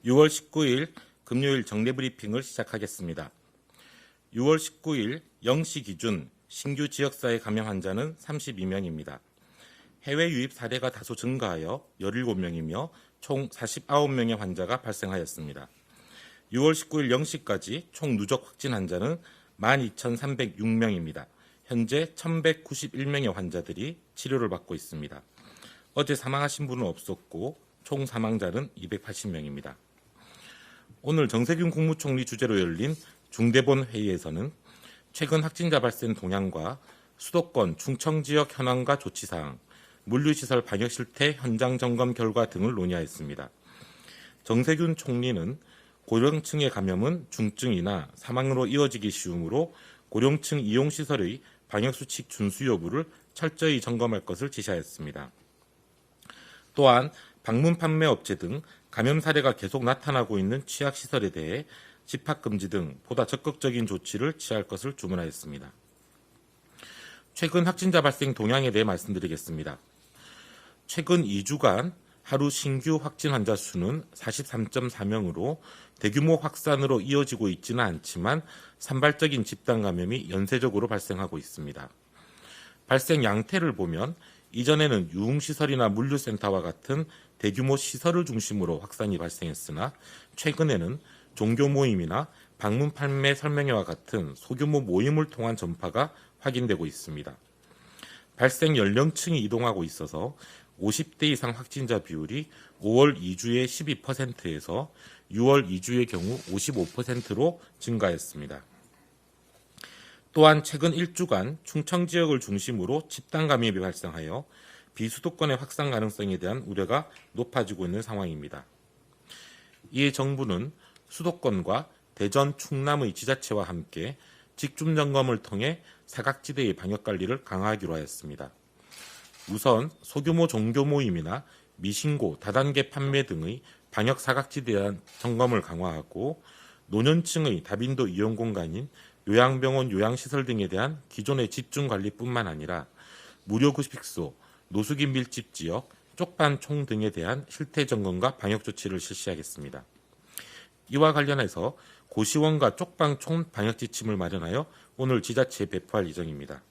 6월 19일 금요일 정례 브리핑을 시작하겠습니다. 6월 19일 0시 기준 신규 지역사회 감염 환자는 32명입니다. 해외 유입 사례가 다소 증가하여 17명이며 총 49명의 환자가 발생하였습니다. 6월 19일 0시까지 총 누적 확진 환자는 12,306명입니다. 현재 1,191명의 환자들이 치료를 받고 있습니다. 어제 사망하신 분은 없었고 총 사망자는 280명입니다. 오늘 정세균 국무총리 주재로 열린 중대본 회의에서는 최근 확진자 발생 동향과 수도권 충청지역 현황과 조치사항, 물류시설 방역 실태 현장 점검 결과 등을 논의하였습니다. 정세균 총리는 고령층의 감염은 중증이나 사망으로 이어지기 쉬우므로 고령층 이용시설의 방역수칙 준수 여부를 철저히 점검할 것을 지시하였습니다. 또한 방문 판매 업체 등 감염 사례가 계속 나타나고 있는 취약시설에 대해 집합금지 등 보다 적극적인 조치를 취할 것을 주문하였습니다. 최근 확진자 발생 동향에 대해 말씀드리겠습니다. 최근 2주간 하루 신규 확진 환자 수는 43.4명으로 대규모 확산으로 이어지고 있지는 않지만 산발적인 집단 감염이 연쇄적으로 발생하고 있습니다. 발생 양태를 보면 이전에는 유흥시설이나 물류센터와 같은 대규모 시설을 중심으로 확산이 발생했으나 최근에는 종교 모임이나 방문 판매 설명회와 같은 소규모 모임을 통한 전파가 확인되고 있습니다. 발생 연령층이 이동하고 있어서 50대 이상 확진자 비율이 5월 2주의 12%에서 6월 2주의 경우 55%로 증가했습니다. 또한 최근 1주간 충청 지역을 중심으로 집단 감염이 발생하여 비수도권의 확산 가능성에 대한 우려가 높아지고 있는 상황입니다. 이에 정부는 수도권과 대전, 충남의 지자체와 함께 직중 점검을 통해 사각지대의 방역관리를 강화하기로 하였습니다. 우선 소규모 종교 모임이나 미신고, 다단계 판매 등의 방역 사각지대에 대한 점검을 강화하고 노년층의 다빈도 이용 공간인 요양병원, 요양시설 등에 대한 기존의 집중관리뿐만 아니라 무료급식소, 노숙인 밀집 지역, 쪽반총 등에 대한 실태 점검과 방역 조치를 실시하겠습니다. 이와 관련해서 고시원과 쪽방총 방역 지침을 마련하여 오늘 지자체에 배포할 예정입니다.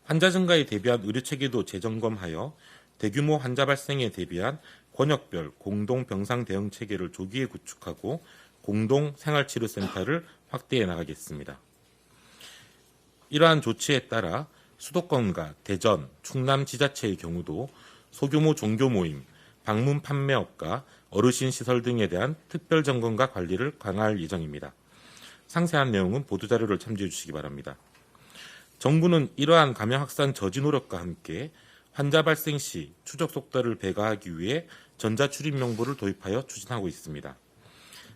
환자 증가에 대비한 의료체계도 재점검하여 대규모 환자 발생에 대비한 권역별 공동 병상 대응 체계를 조기에 구축하고 공동 생활치료센터를 확대해 나가겠습니다. 이러한 조치에 따라 수도권과 대전, 충남 지자체의 경우도 소규모 종교 모임, 방문 판매업과 어르신 시설 등에 대한 특별 점검과 관리를 강화할 예정입니다. 상세한 내용은 보도자료를 참조해 주시기 바랍니다. 정부는 이러한 감염 확산 저지 노력과 함께 환자 발생 시 추적 속도를 배가하기 위해 전자출입 명부를 도입하여 추진하고 있습니다.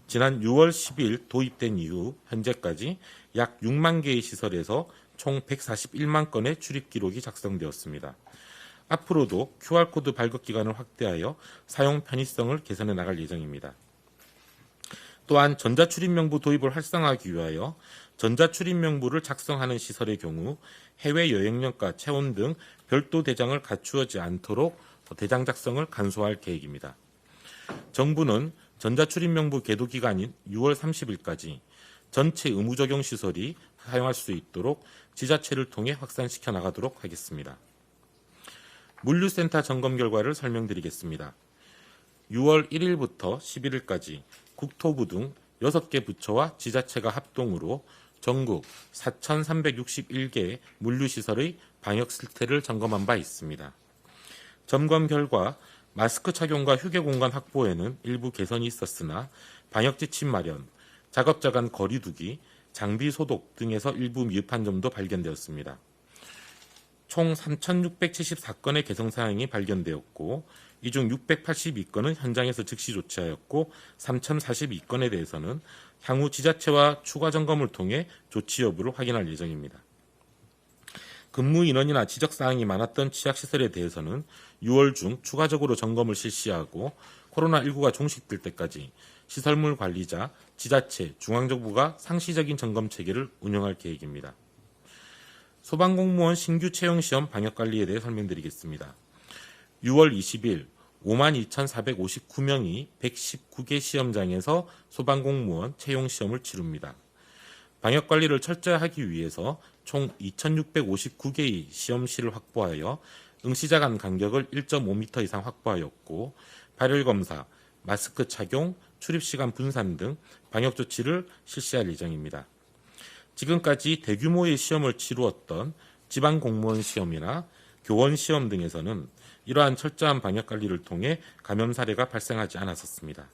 지난 6월 10일 도입된 이후 현재까지 약 6만 개의 시설에서 총 141만 건의 출입 기록이 작성되었습니다. 앞으로도 QR코드 발급 기간을 확대하여 사용 편의성을 개선해 나갈 예정입니다. 또한 전자출입명부 도입을 활성화하기 위하여 전자출입명부를 작성하는 시설의 경우 해외여행력과 체온 등 별도 대장을 갖추어지 않도록 대장 작성을 간소화할 계획입니다. 정부는 전자출입명부 계도 기간인 6월 30일까지 전체 의무 적용 시설이 사용할 수 있도록 지자체를 통해 확산시켜 나가도록 하겠습니다. 물류센터 점검 결과를 설명드리겠습니다. 6월 1일부터 11일까지 국토부 등 6개 부처와 지자체가 합동으로 전국 4,361개 물류시설의 방역 실태를 점검한 바 있습니다. 점검 결과 마스크 착용과 휴게 공간 확보에는 일부 개선이 있었으나 방역 지침 마련, 작업자 간 거리 두기, 장비 소독 등에서 일부 미흡한 점도 발견되었습니다. 총 3,674건의 개선 사항이 발견되었고 이 중 682건은 현장에서 즉시 조치하였고 3,042건에 대해서는 향후 지자체와 추가 점검을 통해 조치 여부를 확인할 예정입니다. 근무 인원이나 지적 사항이 많았던 취약시설에 대해서는 6월 중 추가적으로 점검을 실시하고 코로나19가 종식될 때까지 시설물 관리자, 지자체, 중앙정부가 상시적인 점검 체계를 운영할 계획입니다. 소방공무원 신규 채용시험 방역관리에 대해 설명드리겠습니다. 6월 20일 52,459명이 119개 시험장에서 소방공무원 채용시험을 치릅니다. 방역관리를 철저히 하기 위해서 총 2,659개의 시험실을 확보하여 응시자 간 간격을 1.5m 이상 확보하였고, 발열검사, 마스크 착용, 출입시간 분산 등 방역조치를 실시할 예정입니다. 지금까지 대규모의 시험을 치루었던 지방공무원 시험이나 교원 시험 등에서는 이러한 철저한 방역관리를 통해 감염 사례가 발생하지 않았었습니다.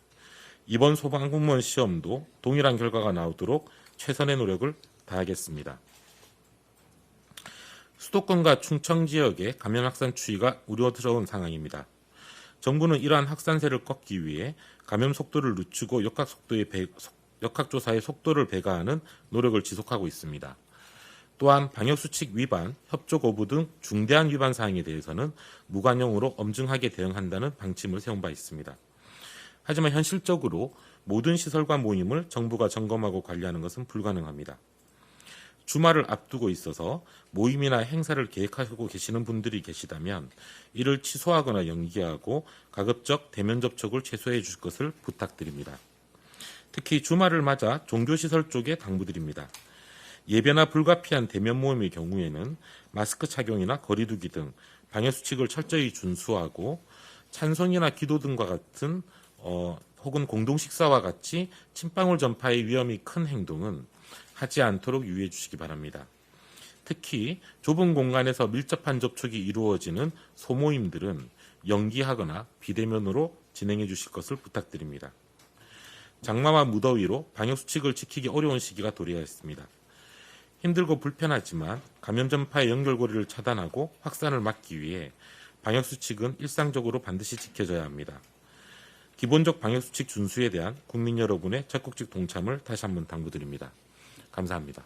이번 소방공무원 시험도 동일한 결과가 나오도록 최선의 노력을 다하겠습니다. 수도권과 충청 지역의 감염 확산 추이가 우려스러운 상황입니다. 정부는 이러한 확산세를 꺾기 위해 감염 속도를 늦추고 역학조사의 속도를 배가하는 노력을 지속하고 있습니다. 또한 방역수칙 위반, 협조 거부 등 중대한 위반 사항에 대해서는 무관용으로 엄중하게 대응한다는 방침을 세운 바 있습니다. 하지만 현실적으로 모든 시설과 모임을 정부가 점검하고 관리하는 것은 불가능합니다. 주말을 앞두고 있어서 모임이나 행사를 계획하고 계시는 분들이 계시다면 이를 취소하거나 연기하고 가급적 대면 접촉을 최소화해 주실 것을 부탁드립니다. 특히 주말을 맞아 종교시설 쪽에 당부드립니다. 예배나 불가피한 대면 모임의 경우에는 마스크 착용이나 거리 두기 등 방역수칙을 철저히 준수하고 찬송이나 기도 등과 같은 혹은 공동식사와 같이 침방울 전파의 위험이 큰 행동은 하지 않도록 유의해 주시기 바랍니다. 특히 좁은 공간에서 밀접한 접촉이 이루어지는 소모임들은 연기하거나 비대면으로 진행해 주실 것을 부탁드립니다. 장마와 무더위로 방역수칙을 지키기 어려운 시기가 도래하였습니다. 힘들고 불편하지만 감염 전파의 연결고리를 차단하고 확산을 막기 위해 방역수칙은 일상적으로 반드시 지켜져야 합니다. 기본적 방역수칙 준수에 대한 국민 여러분의 적극적 동참을 다시 한번 당부드립니다. 감사합니다.